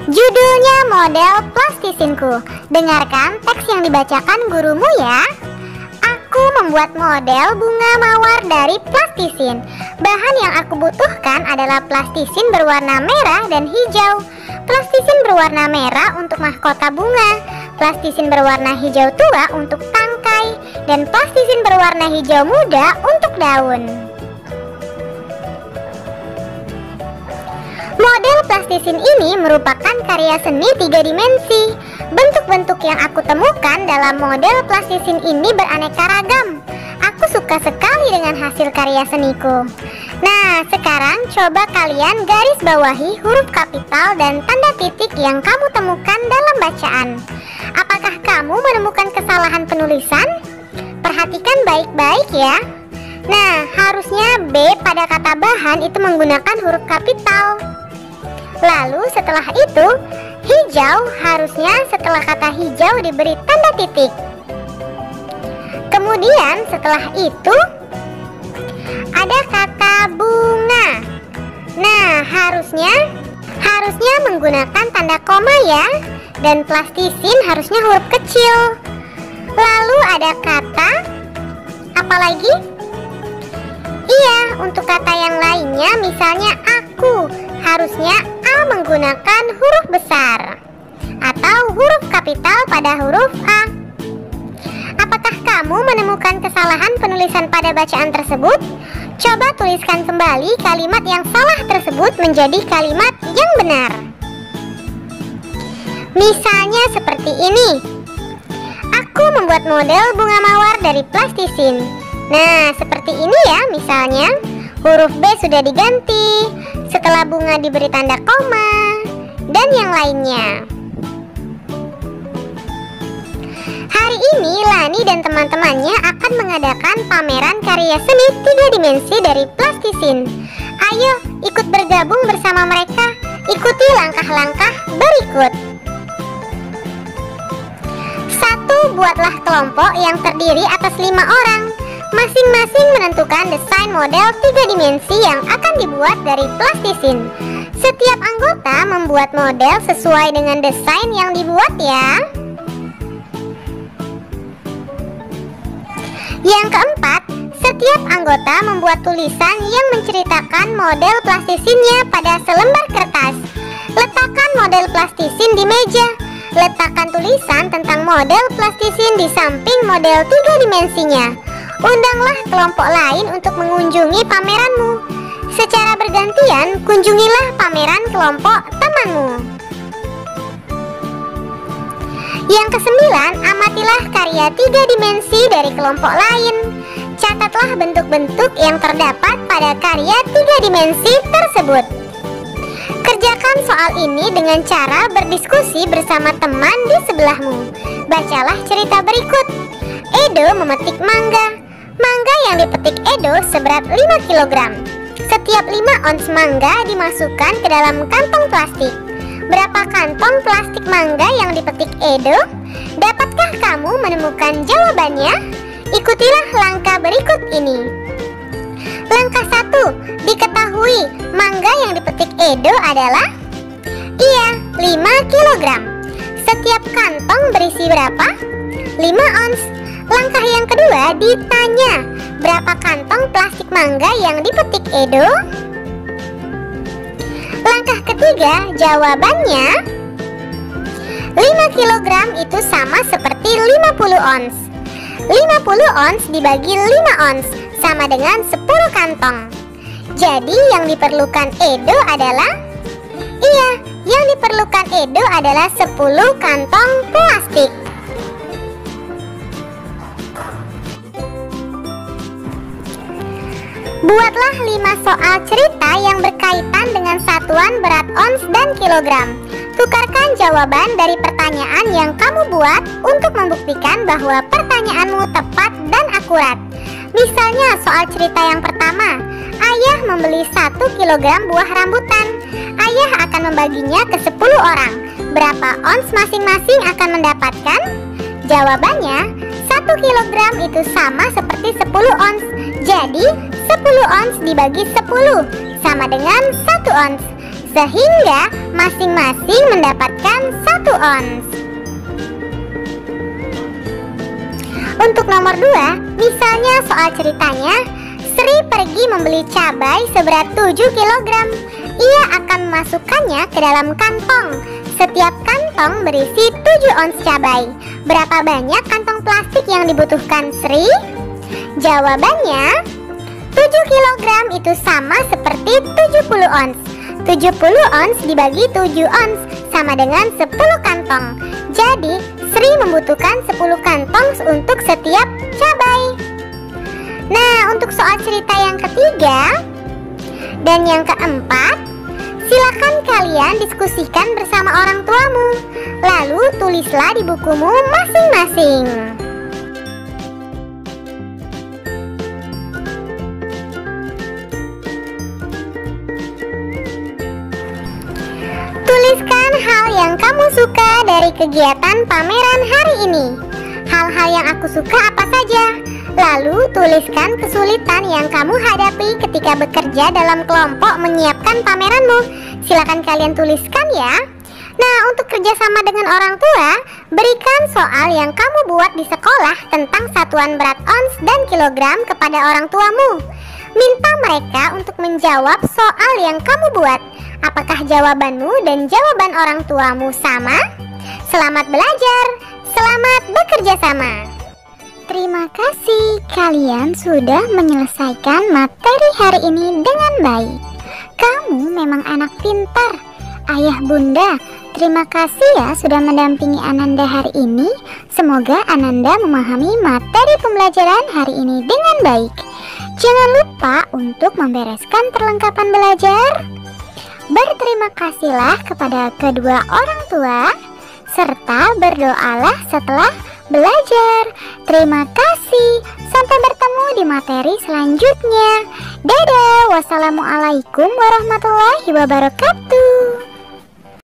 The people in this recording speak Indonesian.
Judulnya model plastisinku. Dengarkan teks yang dibacakan gurumu ya. Aku membuat model bunga mawar dari plastisin. Bahan yang aku butuhkan adalah plastisin berwarna merah dan hijau. Plastisin berwarna merah untuk mahkota bunga, plastisin berwarna hijau tua untuk tangkai, dan plastisin berwarna hijau muda untuk daun. Model plastisin ini merupakan karya seni 3 dimensi. Bentuk-bentuk yang aku temukan dalam model plastisin ini beraneka ragam. Aku suka sekali dengan hasil karya seniku. Nah, sekarang coba kalian garis bawahi huruf kapital dan tanda titik yang kamu temukan dalam bacaan. Apakah kamu menemukan kesalahan penulisan? Perhatikan baik-baik ya. Nah, harusnya B pada kata bahan itu menggunakan huruf kapital. Lalu setelah itu, hijau harusnya setelah kata hijau diberi tanda titik. Kemudian setelah itu ada kata bunga. Nah, harusnya menggunakan tanda koma ya. Dan plastisin harusnya huruf kecil. Lalu ada kata apa lagi? Iya, untuk kata yang lainnya misalnya aku, harusnya A menggunakan huruf besar atau huruf kapital pada huruf A. Apakah kamu menemukan kesalahan penulisan pada bacaan tersebut? Coba tuliskan kembali kalimat yang salah tersebut menjadi kalimat yang benar. Misalnya seperti ini. Aku membuat model bunga mawar dari plastisin. Nah, seperti ini ya misalnya. Huruf B sudah diganti, setelah bunga diberi tanda koma, dan yang lainnya. Hari ini Lani dan teman-temannya akan mengadakan pameran karya seni 3 dimensi dari plastisin. Ayo ikut bergabung bersama mereka. Ikuti langkah-langkah berikut. 1. Buatlah kelompok yang terdiri atas 5 orang. Masing-masing menentukan desain model 3 dimensi yang akan dibuat dari plastisin. Setiap anggota membuat model sesuai dengan desain yang dibuat ya. Yang keempat, setiap anggota membuat tulisan yang menceritakan model plastisinnya pada selembar kertas. Letakkan model plastisin di meja. Letakkan tulisan tentang model plastisin di samping model 3 dimensinya. Undanglah kelompok lain untuk mengunjungi pameranmu. Secara bergantian, kunjungilah pameran kelompok temanmu. Yang kesembilan, amatilah karya 3 dimensi dari kelompok lain. Catatlah bentuk-bentuk yang terdapat pada karya 3 dimensi tersebut. Kerjakan soal ini dengan cara berdiskusi bersama teman di sebelahmu. Bacalah cerita berikut. Edo memetik mangga. Mangga yang dipetik Edo seberat 5 kg. Setiap 5 ons mangga dimasukkan ke dalam kantong plastik. Berapa kantong plastik mangga yang dipetik Edo? Dapatkah kamu menemukan jawabannya? Ikutilah langkah berikut ini. Langkah 1. Diketahui mangga yang dipetik Edo adalah? Iya, 5 kg. Setiap kantong berisi berapa? 5 ons. Langkah yang kedua, ditanya berapa kantong plastik mangga yang dipetik Edo? Langkah ketiga, jawabannya 5 kg itu sama seperti 50 ons. 50 ons dibagi 5 ons sama dengan 10 kantong. Jadi yang diperlukan Edo adalah? Iya, yang diperlukan Edo adalah 10 kantong plastik. Buatlah 5 soal cerita yang berkaitan dengan satuan berat ons dan kilogram. Tukarkan jawaban dari pertanyaan yang kamu buat untuk membuktikan bahwa pertanyaanmu tepat dan akurat. Misalnya soal cerita yang pertama, ayah membeli 1 kg buah rambutan. Ayah akan membaginya ke 10 orang. Berapa ons masing-masing akan mendapatkan? Jawabannya, 1 kg itu sama seperti 10 ons. Jadi 10 ons dibagi 10 sama dengan 1 ons. sehingga masing-masing mendapatkan 1 ons. Untuk nomor 2, misalnya soal ceritanya, Sri pergi membeli cabai seberat 7 kg. Ia akan memasukkannya ke dalam kantong. Setiap kantong berisi 7 ons cabai. Berapa banyak kantong plastik yang dibutuhkan Sri? Jawabannya, 7 kg itu sama seperti 70 ons. 70 ons dibagi 7 ons sama dengan 10 kantong. Jadi, Sri membutuhkan 10 kantong untuk setiap cabai. Nah, untuk soal cerita yang ketiga dan yang keempat, silakan kalian diskusikan bersama orang tuamu. Lalu tulislah di bukumu masing-masing. Tuliskan hal yang kamu suka dari kegiatan pameran hari ini. Hal-hal yang aku suka apa saja? Lalu tuliskan kesulitan yang kamu hadapi ketika bekerja dalam kelompok menyiapkan pameranmu. Silakan kalian tuliskan ya. Nah, untuk kerjasama dengan orang tua, berikan soal yang kamu buat di sekolah tentang satuan berat ons dan kilogram kepada orang tuamu. Minta mereka untuk menjawab soal yang kamu buat. Apakah jawabanmu dan jawaban orang tuamu sama? Selamat belajar, selamat bekerja sama. Terima kasih, kalian sudah menyelesaikan materi hari ini dengan baik. Kamu memang anak pintar. Ayah bunda, terima kasih ya sudah mendampingi Ananda hari ini. Semoga Ananda memahami materi pembelajaran hari ini dengan baik. Jangan lupa untuk membereskan perlengkapan belajar. Berterima kasihlah kepada kedua orang tua, serta berdoalah setelah belajar. Terima kasih. Sampai bertemu di materi selanjutnya. Dadah. Wassalamualaikum warahmatullahi wabarakatuh.